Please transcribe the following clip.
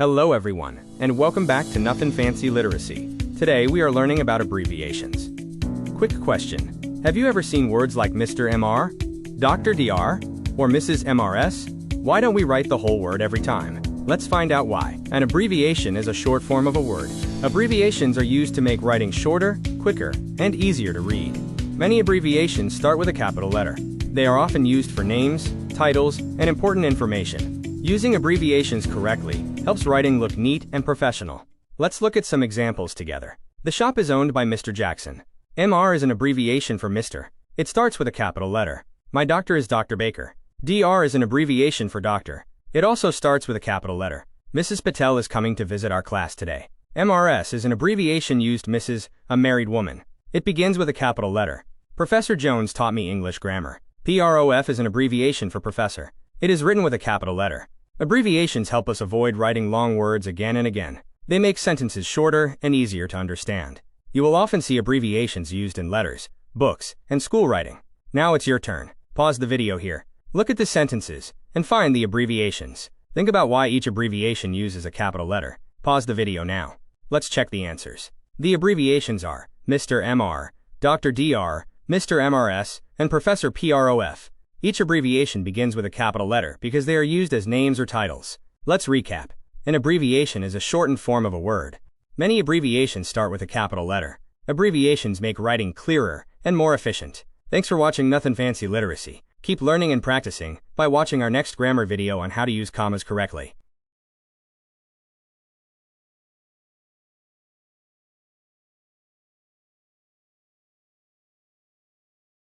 Hello everyone, and welcome back to Nothing Fancy Literacy. Today we are learning about abbreviations. Quick question. Have you ever seen words like Mr. MR, Dr. DR, or Mrs. MRS? Why don't we write the whole word every time? Let's find out why. An abbreviation is a short form of a word. Abbreviations are used to make writing shorter, quicker, and easier to read. Many abbreviations start with a capital letter. They are often used for names, titles, and important information. Using abbreviations correctly helps writing look neat and professional. Let's look at some examples together. The shop is owned by Mr. Jackson. MR is an abbreviation for Mr. It starts with a capital letter. My doctor is Dr. Baker. DR is an abbreviation for doctor. It also starts with a capital letter. Mrs. Patel is coming to visit our class today. MRS is an abbreviation used Mrs., a married woman. It begins with a capital letter. Professor Jones taught me English grammar. PROF is an abbreviation for professor. It is written with a capital letter. Abbreviations help us avoid writing long words again and again. They make sentences shorter and easier to understand. You will often see abbreviations used in letters, books, and school writing. Now it's your turn. Pause the video here. Look at the sentences and find the abbreviations. Think about why each abbreviation uses a capital letter. Pause the video now. Let's check the answers. The abbreviations are Mr. MR, Dr. DR, Mr. MRS, and Professor PROF. Each abbreviation begins with a capital letter because they are used as names or titles. Let's recap. An abbreviation is a shortened form of a word. Many abbreviations start with a capital letter. Abbreviations make writing clearer and more efficient. Thanks for watching Nothing Fancy Literacy. Keep learning and practicing by watching our next grammar video on how to use commas correctly.